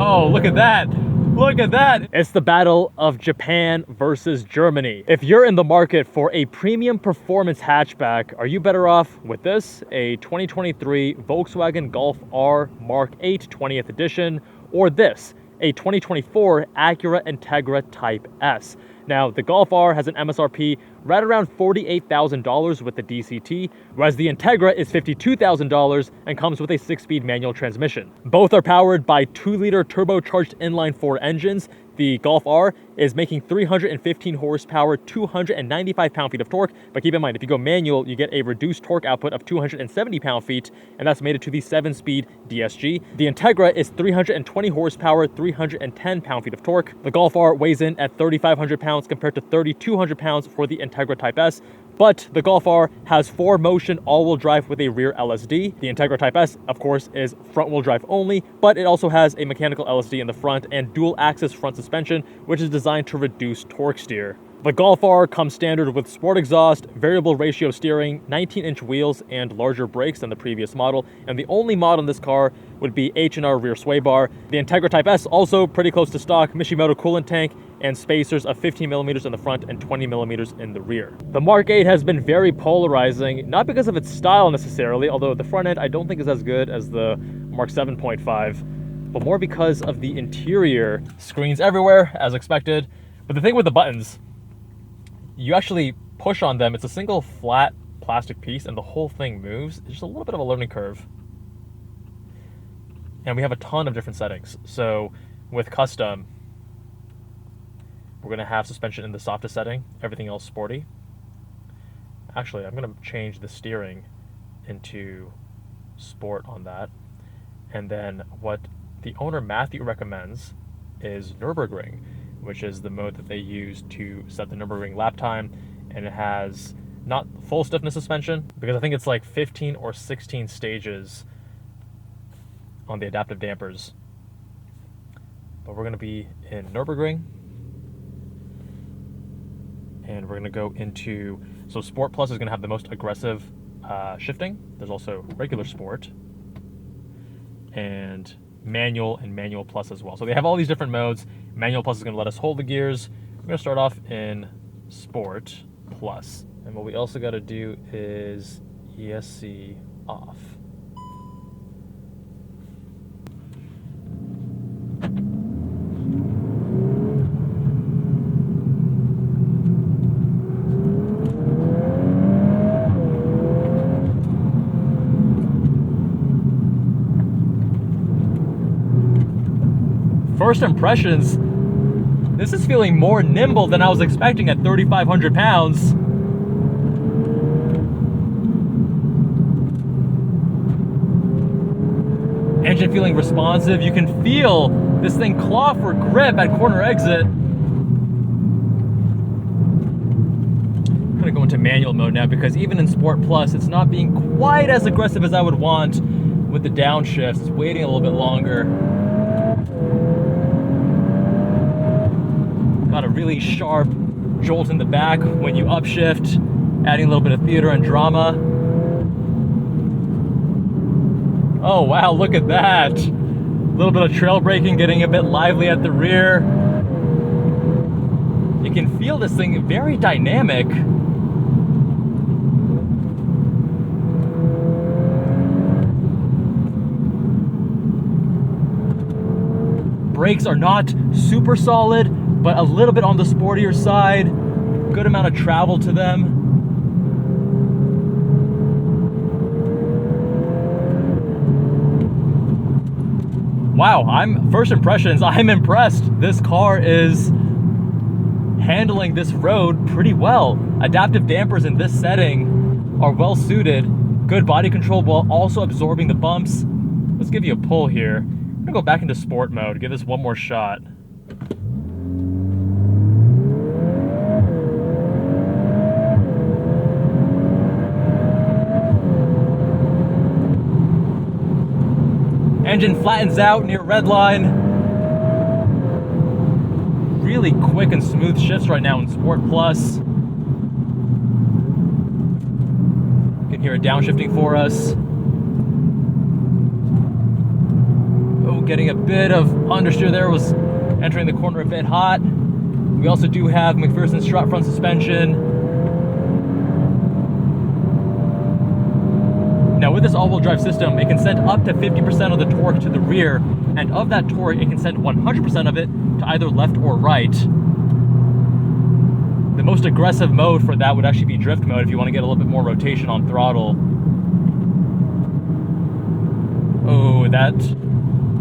Oh, look at that. Look at that. It's the battle of Japan versus Germany. If you're in the market for a premium performance hatchback, are you better off with this, a 2023 Volkswagen Golf R MK8 20th edition, or this, a 2024 Acura Integra Type S? Now, the Golf R has an MSRP right around $48,000 with the DCT, whereas the Integra is $52,000 and comes with a 6-speed manual transmission. Both are powered by 2-liter turbocharged inline-4 engines. The Golf R is making 315 horsepower, 295 pound-feet of torque, but keep in mind, if you go manual, you get a reduced torque output of 270 pound-feet, and that's made it to the 7-speed DSG. The Integra is 320 horsepower, 310 pound-feet of torque. The Golf R weighs in at 3,500 pounds compared to 3,200 pounds for the Integra Type S, but the Golf R has 4-motion all-wheel drive with a rear LSD. The Integra Type S, of course, is front-wheel drive only, but it also has a mechanical LSD in the front and dual-axis front suspension, which is designed to reduce torque steer. The Golf R comes standard with sport exhaust, variable ratio steering, 19-inch wheels, and larger brakes than the previous model, and the only mod on this car would be H&R rear sway bar. The Integra Type S also pretty close to stock, Mishimoto coolant tank, and spacers of 15 millimeters in the front and 20 millimeters in the rear. The MK8 has been very polarizing, not because of its style necessarily, although the front end I don't think is as good as the Mark 7.5, but more because of the interior. Screens everywhere, as expected, but the thing with the buttons, you actually push on them, it's a single flat plastic piece and the whole thing moves. It's just a little bit of a learning curve. And we have a ton of different settings. So with custom, we're gonna have suspension in the softest setting, everything else sporty. Actually, I'm gonna change the steering into sport on that. And then what the owner Matthew recommends is Nürburgring, which is the mode that they use to set the Nürburgring lap time, and it has not full stiffness suspension, because I think it's like 15 or 16 stages on the adaptive dampers. But we're gonna be in Nürburgring, and we're gonna go into, so Sport Plus is gonna have the most aggressive shifting. There's also regular Sport, and Manual Plus as well. So they have all these different modes. Manual Plus is going to let us hold the gears. We're going to start off in Sport Plus. And what we also got to do is ESC off. First impressions, this is feeling more nimble than I was expecting at 3,500 pounds. Engine feeling responsive. You can feel this thing claw for grip at corner exit. I'm gonna go into manual mode now because even in Sport Plus, it's not being quite as aggressive as I would want with the downshifts. It's waiting a little bit longer. Got a really sharp jolt in the back when you upshift, adding a little bit of theater and drama. Oh wow, look at that. A little bit of trail braking, getting a bit lively at the rear. You can feel this thing very dynamic. Brakes are not super solid, but a little bit on the sportier side. Good amount of travel to them. Wow, first impressions, I'm impressed. This car is handling this road pretty well. Adaptive dampers in this setting are well suited. Good body control while also absorbing the bumps. Let's give you a pull here. I'm gonna go back into sport mode, give this one more shot. Engine flattens out near redline. Really quick and smooth shifts right now in Sport Plus. You can hear it downshifting for us. Ooh, getting a bit of understeer there, was entering the corner a bit hot. We also do have McPherson strut front suspension. Now with this all-wheel drive system, it can send up to 50% of the torque to the rear, and of that torque, it can send 100% of it to either left or right. The most aggressive mode for that would actually be drift mode if you want to get a little bit more rotation on throttle. Oh, that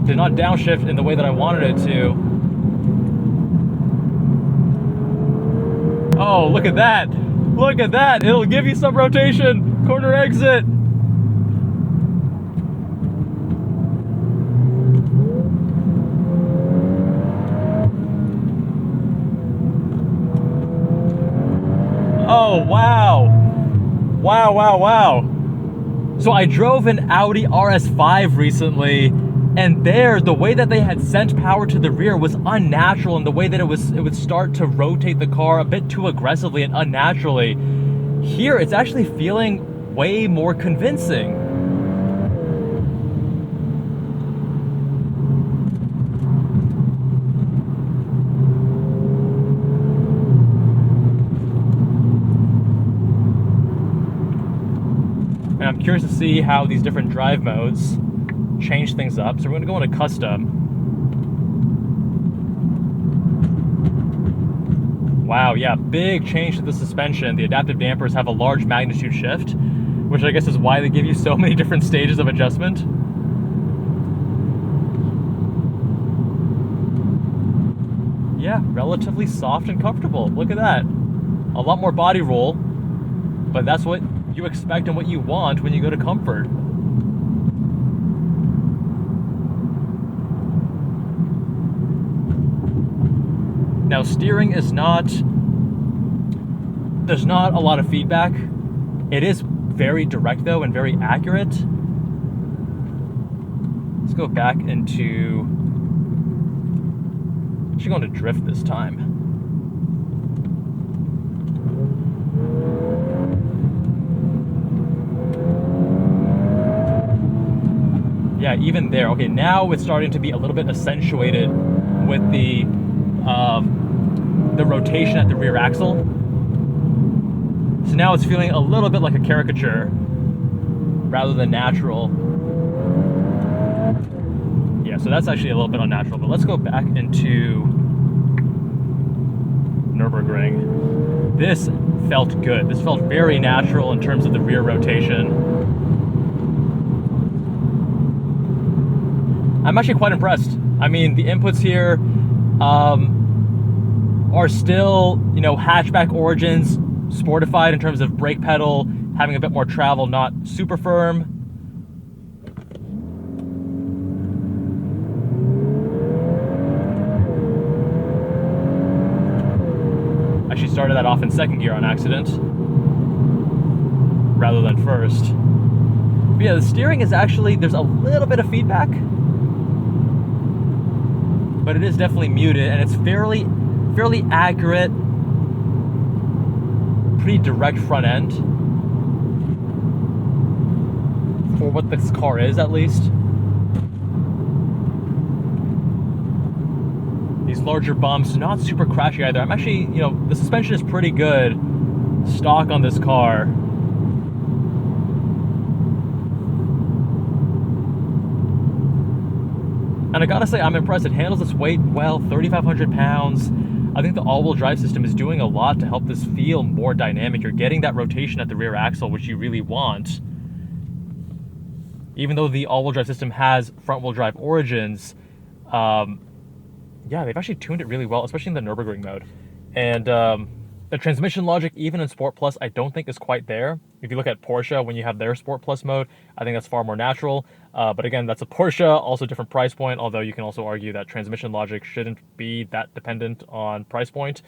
did not downshift in the way that I wanted it to. Oh, look at that. Look at that. It'll give you some rotation. Corner exit. Oh, wow. Wow, wow, wow. So I drove an Audi RS5 recently, and there, the way that they had sent power to the rear was unnatural, and the way that it would start to rotate the car a bit too aggressively and unnaturally. Here, it's actually feeling way more convincing. And I'm curious to see how these different drive modes change things up. So we're going to go into custom. Wow, yeah, big change to the suspension. The adaptive dampers have a large magnitude shift, which I guess is why they give you so many different stages of adjustment. Yeah, relatively soft and comfortable. Look at that. A lot more body roll, but that's what you expect and what you want when you go to comfort. Now steering is not, there's not a lot of feedback. It is very direct though and very accurate. Let's go back into, actually going to drift this time. Yeah, even there. Okay, now it's starting to be a little bit accentuated with the rotation at the rear axle. So now it's feeling a little bit like a caricature rather than natural. Yeah, so that's actually a little bit unnatural, but let's go back into Nürburgring. This felt good. This felt very natural in terms of the rear rotation. I'm actually quite impressed. I mean, the inputs here are still, you know, hatchback origins, sportified in terms of brake pedal, having a bit more travel, not super firm. Actually started that off in second gear on accident, rather than first. But yeah, the steering is actually, there's a little bit of feedback, but it is definitely muted, and it's fairly accurate, pretty direct front end for what this car is, at least. These larger bumps, not super crashy either. I'm actually, you know, the suspension is pretty good stock on this car. And I gotta say, I'm impressed. It handles its weight well, 3,500 pounds. I think the all-wheel drive system is doing a lot to help this feel more dynamic. You're getting that rotation at the rear axle, which you really want. Even though the all-wheel drive system has front-wheel drive origins, yeah, they've actually tuned it really well, especially in the Nürburgring mode. And the transmission logic, even in Sport Plus, I don't think is quite there. If you look at Porsche, when you have their Sport Plus mode, I think that's far more natural. But again, that's a Porsche, also different price point, although you can also argue that transmission logic shouldn't be that dependent on price point.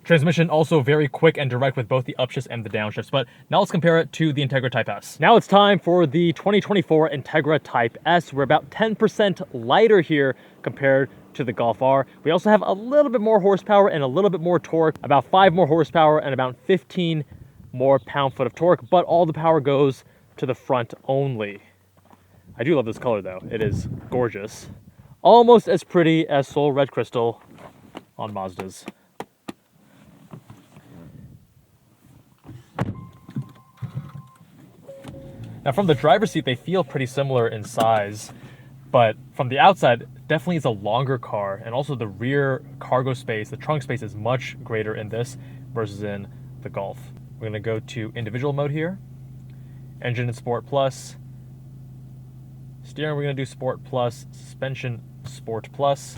Transmission also very quick and direct with both the upshifts and the downshifts. But now let's compare it to the Integra Type S. Now it's time for the 2024 Integra Type S. We're about 10% lighter here compared to the Golf R. We also have a little bit more horsepower and a little bit more torque, about 5 more horsepower and about 15 more pound-foot of torque, but all the power goes to the front only. I do love this color though, it is gorgeous. almost as pretty as Soul Red Crystal on Mazdas. Now from the driver's seat, they feel pretty similar in size, but from the outside, definitely is a longer car, and also the rear cargo space, the trunk space is much greater in this versus in the Golf. We're gonna go to individual mode here, engine and Sport Plus, steering we're gonna do Sport Plus, suspension Sport Plus,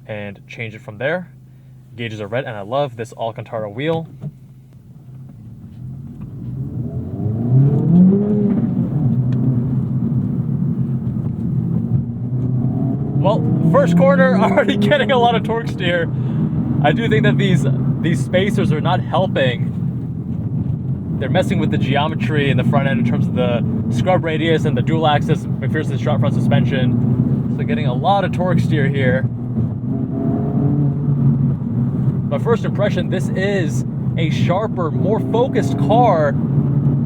and change it from there. Gauges are red, and I love this Alcantara wheel. Well, first corner, already getting a lot of torque steer. I do think that these spacers are not helping. They're messing with the geometry in the front end in terms of the scrub radius and the dual axis McPherson strut front suspension. So getting a lot of torque steer here. But first impression, this is a sharper, more focused car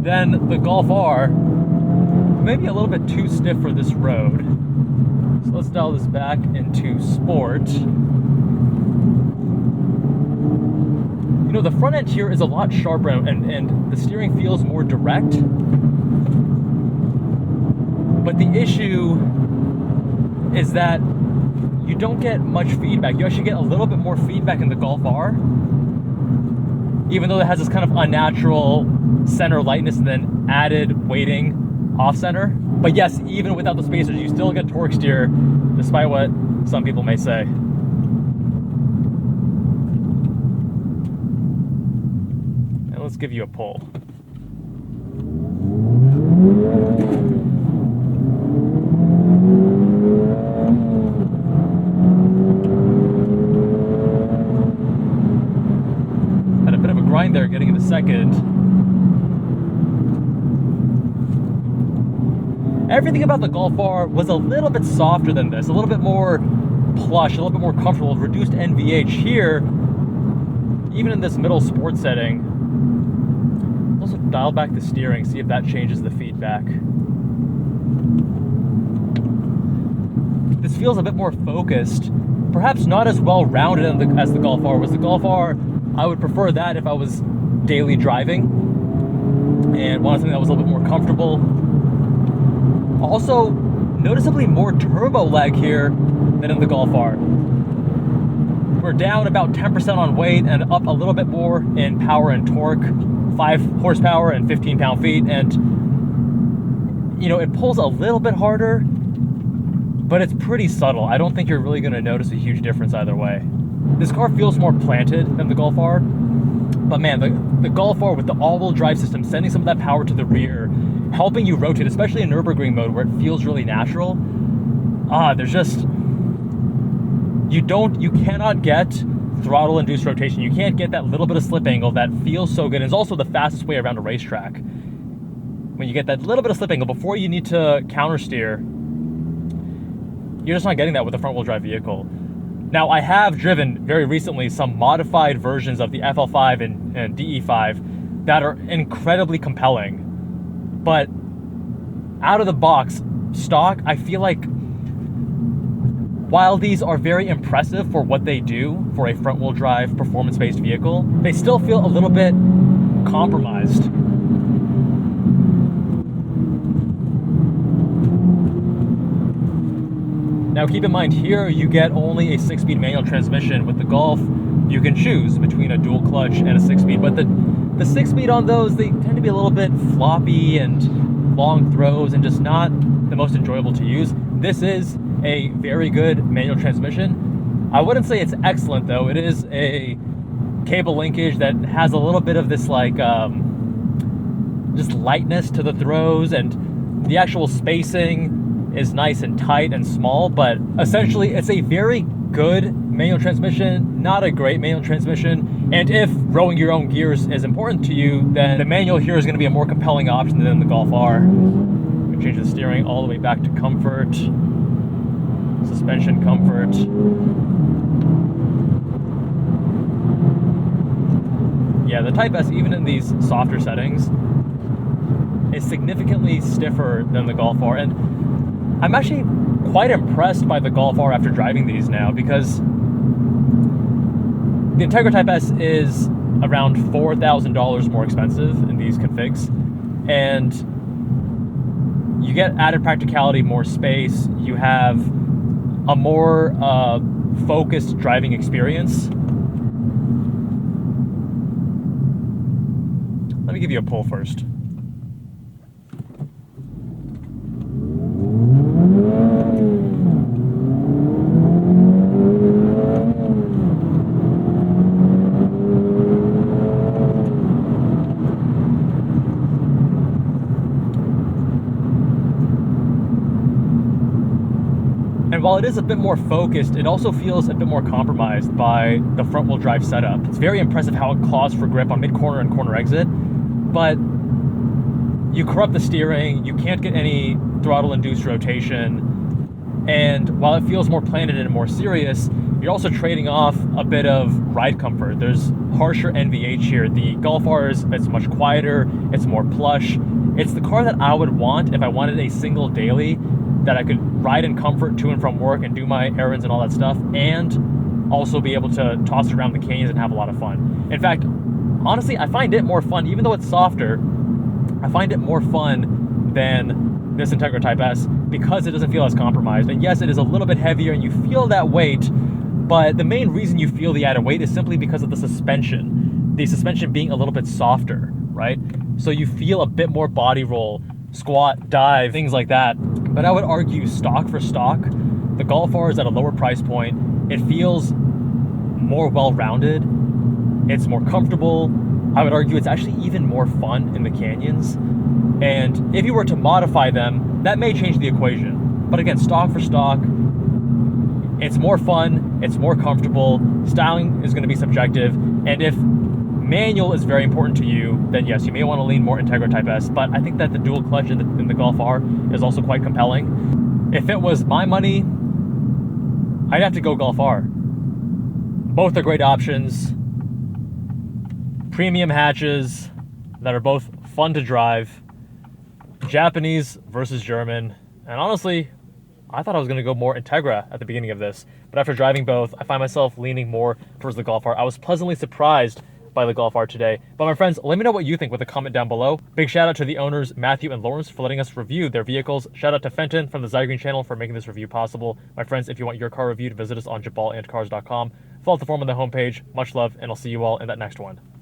than the Golf R. Maybe a little bit too stiff for this road. So let's dial this back into Sport. You know, the front end here is a lot sharper, and the steering feels more direct. But the issue is that you don't get much feedback. You actually get a little bit more feedback in the Golf R, even though it has this kind of unnatural center lightness and then added weighting off center. But yes, even without the spacers, you still get torque steer, despite what some people may say. And let's give you a pull. Had a bit of a grind there getting into second. Everything about the Golf R was a little bit softer than this, a little bit more plush, a little bit more comfortable, reduced NVH. Here, even in this middle sport setting, also dial back the steering, see if that changes the feedback. This feels a bit more focused, perhaps not as well rounded as the Golf R was. The Golf R, I would prefer that if I was daily driving and wanted something that was a little bit more comfortable. Also, noticeably more turbo lag here than in the Golf R. We're down about 10% on weight and up a little bit more in power and torque, 5 horsepower and 15 pound-feet. And, you know, it pulls a little bit harder, but it's pretty subtle. I don't think you're really gonna notice a huge difference either way. This car feels more planted than the Golf R, but man, the Golf R with the all-wheel drive system, sending some of that power to the rear, helping you rotate, especially in Nürburgring mode where it feels really natural. There's just, you cannot get throttle induced rotation. You can't get that little bit of slip angle that feels so good. It's also the fastest way around a racetrack. When you get that little bit of slip angle before you need to counter steer, you're just not getting that with a front wheel drive vehicle. Now, I have driven very recently some modified versions of the FL5 and DE5 that are incredibly compelling. But out of the box, stock, I feel like while these are very impressive for what they do for a front wheel drive performance-based vehicle, they still feel a little bit compromised. Now keep in mind here, you get only a 6-speed manual transmission. With the Golf, you can choose between a dual clutch and a 6-speed, but the 6-speed on those, they tend to be a little bit floppy and long throws and just not the most enjoyable to use. This is a very good manual transmission. I wouldn't say it's excellent though. It is a cable linkage that has a little bit of this like just lightness to the throws, and the actual spacing is nice and tight and small, but essentially it's a very good manual transmission, not a great manual transmission. And if rowing your own gears is important to you, then the manual here is going to be a more compelling option than the Golf R. We change the steering all the way back to comfort, suspension comfort. Yeah, the Type S, even in these softer settings, is significantly stiffer than the Golf R. And I'm actually quite impressed by the Golf R after driving these now, because the Integra Type S is around $4,000 more expensive in these configs, and you get added practicality, more space, you have a more focused driving experience. Let me give you a pull first. And while it is a bit more focused, it also feels a bit more compromised by the front-wheel drive setup. It's very impressive how it claws for grip on mid-corner and corner exit, but you corrupt the steering, you can't get any throttle-induced rotation, and while it feels more planted and more serious, you're also trading off a bit of ride comfort. There's harsher NVH here. The Golf R it's much quieter, it's more plush. It's the car that I would want if I wanted a single daily that I could ride in comfort to and from work and do my errands and all that stuff, and also be able to toss around the canyons and have a lot of fun. In fact, honestly, I find it more fun, even though it's softer, I find it more fun than this Integra Type S because it doesn't feel as compromised. And yes, it is a little bit heavier and you feel that weight, but the main reason you feel the added weight is simply because of the suspension being a little bit softer, right? So you feel a bit more body roll, squat, dive, things like that. But I would argue stock for stock, the Golf R is at a lower price point. It feels more well-rounded. It's more comfortable. I would argue it's actually even more fun in the canyons. And if you were to modify them, that may change the equation. But again, stock for stock, it's more fun, it's more comfortable. Styling is going to be subjective. And if manual is very important to you, then yes, you may want to lean more Integra Type S, but I think that the dual clutch in the Golf R is also quite compelling. If it was my money, I'd have to go Golf R. Both are great options. Premium hatches that are both fun to drive. Japanese versus German. And honestly, I thought I was going to go more Integra at the beginning of this, but after driving both, I find myself leaning more towards the Golf R. I was pleasantly surprised by the Golf R today. But my friends, let me know what you think with a comment down below. Big shout out to the owners, Matthew and Lawrence, for letting us review their vehicles. Shout out to Fenton from the Zygreen channel for making this review possible. My friends, if you want your car reviewed, visit us on jabalandcars.com. Fill out the form on the homepage. Much love, and I'll see you all in that next one.